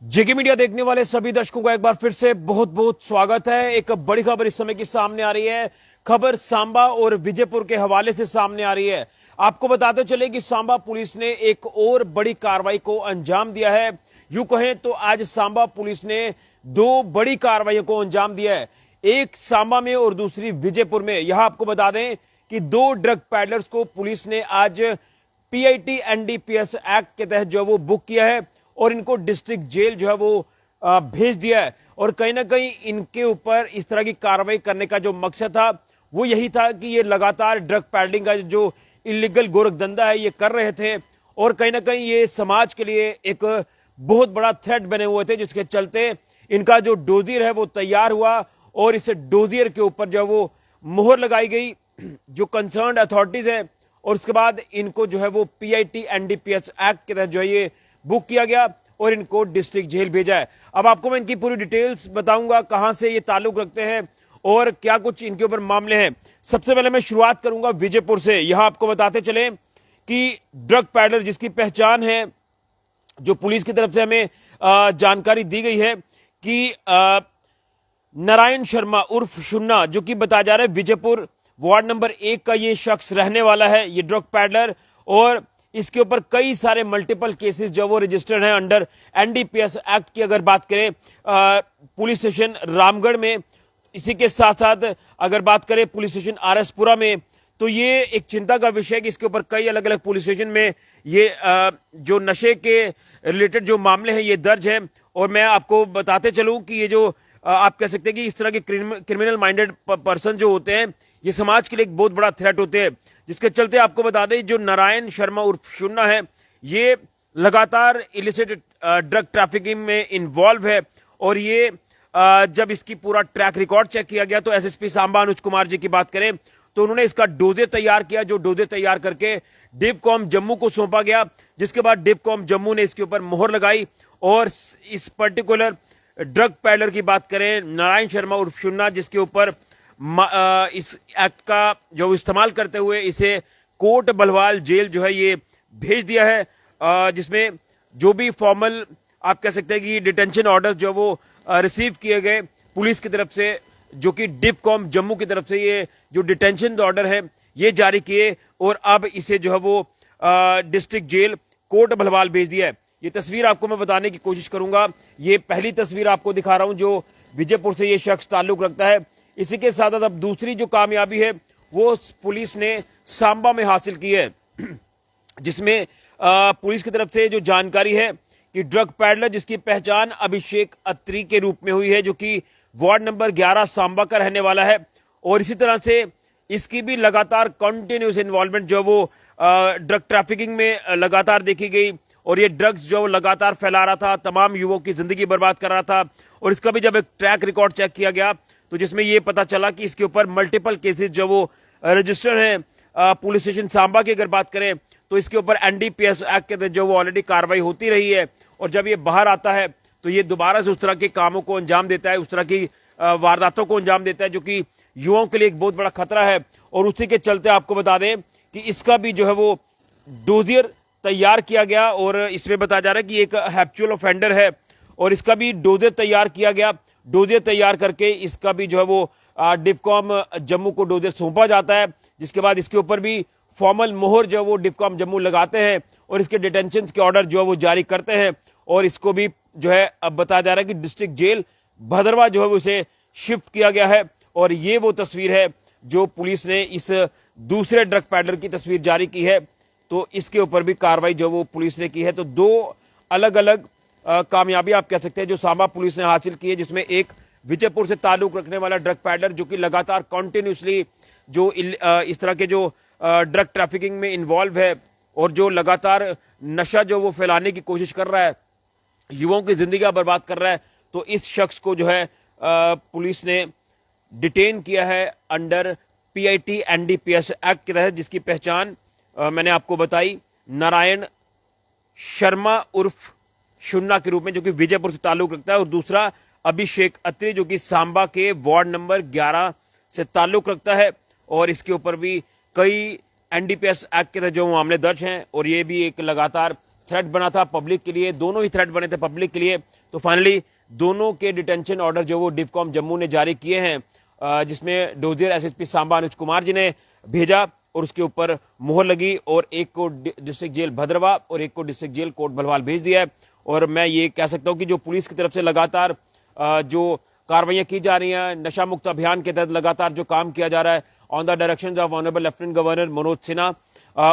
जेके media देखने वाले सभी दर्शकों का एक बार फिर से बहुत बहुत स्वागत है। एक बड़ी खबर इस समय की सामने आ रही है। खबर सांबा और विजयपुर के हवाले से सामने आ रही है। आपको बताते चले कि सांबा पुलिस ने एक और बड़ी कार्रवाई को अंजाम दिया है। यूं कहें तो आज सांबा पुलिस ने दो बड़ी कार्रवाइयों को अंजाम दिया है, एक सांबा में और दूसरी विजयपुर में। यहां आपको बता दें कि दो ड्रग पैडलर्स को पुलिस ने आज पीआईटी एनडीपीएस एक्ट के तहत जो है वो बुक किया है और इनको डिस्ट्रिक्ट जेल जो है वो भेज दिया है। और कहीं ना कहीं इनके ऊपर इस तरह की कार्रवाई करने का जो मकसद था वो यही था कि ये लगातार ड्रग पैडलिंग का जो इलीगल गोरखधंधा है ये कर रहे थे और कहीं ना कहीं ये समाज के लिए एक बहुत बड़ा थ्रेट बने हुए थे, जिसके चलते इनका जो डोजियर है वो तैयार हुआ और इस डोजियर के ऊपर जो है वो मोहर लगाई गई जो कंसर्न्ड अथॉरिटीज है और उसके बाद इनको जो है वो पीआईटी एनडीपीएस एक्ट के तहत जो है ये बुक किया गया और इनको डिस्ट्रिक्ट जेल भेजा है। अब आपको मैं इनकी पूरी डिटेल्स बताऊंगा, कहां से ये ताल्लुक रखते हैं और क्या कुछ इनके ऊपर मामले हैं। सबसे पहले मैं शुरुआत करूंगा विजयपुर से। यहां आपको बताते चले कि ड्रग पैडलर जिसकी पहचान है, जो पुलिस की तरफ से हमें जानकारी दी गई है कि नारायण शर्मा उर्फ शुन्ना, जो कि बताया जा रहा है विजयपुर वार्ड नंबर 1 का ये शख्स रहने वाला है, ये ड्रग पैडलर। और इसके ऊपर कई सारे मल्टीपल केसेस जो वो रजिस्टर्ड हैं अंडर एनडीपीएस एक्ट की। अगर बात करें पुलिस स्टेशन रामगढ़ में, इसी के साथ साथ अगर बात करें पुलिस स्टेशन आरएसपुरा में, तो ये एक चिंता का विषय है कि इसके ऊपर कई अलग अलग पुलिस स्टेशन में ये जो नशे के रिलेटेड जो मामले हैं ये दर्ज हैं। और मैं आपको बताते चलूं कि ये जो आप कह सकते हैं कि इस तरह के क्रिमिनल माइंडेड पर्सन जो होते हैं ये समाज के लिए एक बहुत बड़ा थ्रेट होते हैं, जिसके चलते आपको बता दें जो नारायण शर्मा उर्फ शुन्ना है ये लगातार इलिसिट ड्रग ट्रैफिकिंग में इन्वॉल्व है। और ये जब इसकी पूरा ट्रैक रिकॉर्ड चेक किया गया तो एसएसपी सांबा अनुज कुमार जी की बात करें तो उन्होंने इसका डोजे तैयार किया, जो डोजे तैयार करके डिवकॉम जम्मू को सौंपा गया, जिसके बाद डिवकॉम जम्मू ने इसके ऊपर मोहर लगाई। और इस पर्टिकुलर ड्रग पैडलर की बात करें नारायण शर्मा उर्फ शुन्ना, जिसके ऊपर इस एक्ट का जो इस्तेमाल करते हुए इसे कोट बलवाल जेल जो है ये भेज दिया है, जिसमें जो भी फॉर्मल आप कह सकते हैं कि डिटेंशन ऑर्डर जो वो रिसीव किए गए पुलिस की तरफ से, जो कि डिवकॉम जम्मू की तरफ से ये जो डिटेंशन ऑर्डर है ये जारी किए और अब इसे जो है वो डिस्ट्रिक्ट जेल कोट बलवाल भेज दिया है। ये तस्वीर आपको मैं बताने की कोशिश करूंगा। ये पहली तस्वीर आपको दिखा रहा हूं जो विजयपुर से ये शख्स ताल्लुक रखता है। इसी के साथ अब दूसरी जो कामयाबी है वो पुलिस ने सांबा में हासिल की है, जिसमें पुलिस की तरफ से जो जानकारी है कि ड्रग पैडलर जिसकी पहचान अभिषेक अत्री के रूप में हुई है, जो कि वार्ड नंबर 11 सांबा का रहने वाला है। और इसी तरह से इसकी भी लगातार कंटिन्यूस इन्वॉल्वमेंट जो वो ड्रग ट्रैफिकिंग में लगातार देखी गई और ये ड्रग्स जो लगातार फैला रहा था, तमाम युवकों की जिंदगी बर्बाद कर रहा था। और इसका भी जब एक ट्रैक रिकॉर्ड चेक किया गया तो जिसमें ये पता चला कि इसके ऊपर मल्टीपल केसेस जो वो रजिस्टर हैं पुलिस स्टेशन सांबा की अगर बात करें तो इसके ऊपर एनडीपीएस एक्ट के तहत जो वो ऑलरेडी कार्रवाई होती रही है। और जब ये बाहर आता है तो ये दोबारा से उस तरह के कामों को अंजाम देता है, उस तरह की वारदातों को अंजाम देता है, जो कि युवाओं के लिए एक बहुत बड़ा खतरा है। और उसी के चलते आपको बता दें कि इसका भी जो है वो डोजियर तैयार किया गया और इसमें बताया जा रहा है कि एक हैप्चुअल ऑफेंडर है और इसका भी डोजियर तैयार किया गया। डोजियर तैयार करके इसका भी जो है वो डिवकॉम जम्मू को डोजियर सौंपा जाता है, जिसके बाद इसके ऊपर भी फॉर्मल मोहर जो है वो डिवकॉम जम्मू लगाते हैं और इसके डिटेंशन के ऑर्डर जो है वो जारी करते हैं। और इसको भी जो है अब बताया जा रहा है कि डिस्ट्रिक्ट जेल भदरवा जो है वो इसे शिफ्ट किया गया है। और ये वो तस्वीर है जो पुलिस ने इस दूसरे ड्रग पैडलर की तस्वीर जारी की है, तो इसके ऊपर भी कार्रवाई जो वो पुलिस ने की है। तो दो अलग अलग कामयाबी आप कह सकते हैं जो सांबा पुलिस ने हासिल की है, जिसमें एक विजयपुर से ताल्लुक रखने वाला ड्रग पैडलर जो कि लगातार कॉन्टिन्यूसली जो इस तरह के जो ड्रग ट्रैफिकिंग में इन्वॉल्व है और जो लगातार नशा जो वो फैलाने की कोशिश कर रहा है, युवाओं की जिंदगी बर्बाद कर रहा है। तो इस शख्स को जो है पुलिस ने डिटेन किया है अंडर पीआईटी एनडीपीएस एक्ट के तहत, जिसकी पहचान मैंने आपको बताई नारायण शर्मा उर्फ शुन्ना के रूप में, जो कि विजयपुर से ताल्लुक रखता है। और दूसरा अभिषेक अत्री जो कि सांबा के वार्ड नंबर 11 से ताल्लुक रखता है और इसके ऊपर भी कई एनडीपीएस एक्ट के तहत जो मामले दर्ज हैं और ये भी एक लगातार थ्रेट बना था पब्लिक के लिए, दोनों ही थ्रेट बने थे पब्लिक के लिए। तो फाइनली दोनों के डिटेंशन ऑर्डर जो वो डिफकॉम जम्मू ने जारी किए हैं, जिसमें डोजियर एसएसपी सांबा अनुज कुमार जी ने भेजा और उसके ऊपर मोहर लगी और एक को डिस्ट्रिक्ट जेल भद्रवा और एक को डिस्ट्रिक्ट जेल कोट भलवाल भेज दिया है। और मैं ये कह सकता हूं कि जो पुलिस की तरफ से लगातार जो कार्रवाइयां की जा रही हैं, नशा मुक्त अभियान के तहत लगातार जो काम किया जा रहा है on the direction of honourable lieutenant governor Manoj Sinha,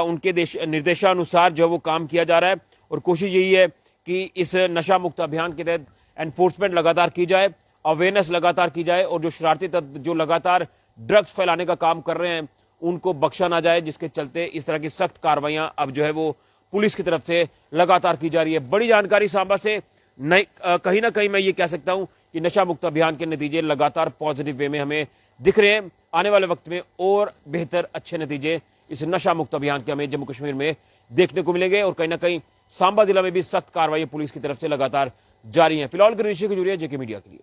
उनके निर्देशानुसार जो वो काम किया जा रहा है। और कोशिश यही है कि इस नशा मुक्त अभियान के तहत एनफोर्समेंट लगातार की जाए, अवेयरनेस लगातार की जाए और जो शरारती तत्व जो लगातार ड्रग्स फैलाने का काम कर रहे हैं उनको बख्शा ना जाए, जिसके चलते इस तरह की सख्त कार्रवाइयां अब जो है वो पुलिस की तरफ से लगातार की जा रही है। बड़ी जानकारी सांबा से कहीं ना कहीं मैं ये कह सकता हूं कि नशा मुक्त अभियान के नतीजे लगातार पॉजिटिव वे में हमें दिख रहे हैं। आने वाले वक्त में और बेहतर अच्छे नतीजे इस नशा मुक्त अभियान के हमें जम्मू कश्मीर में देखने को मिलेंगे और कहीं ना कहीं सांबा जिला में भी सख्त कार्रवाई पुलिस की तरफ से लगातार जारी है। फिलहाल के ऋषि खजूरिया, जेके मीडिया के लिए।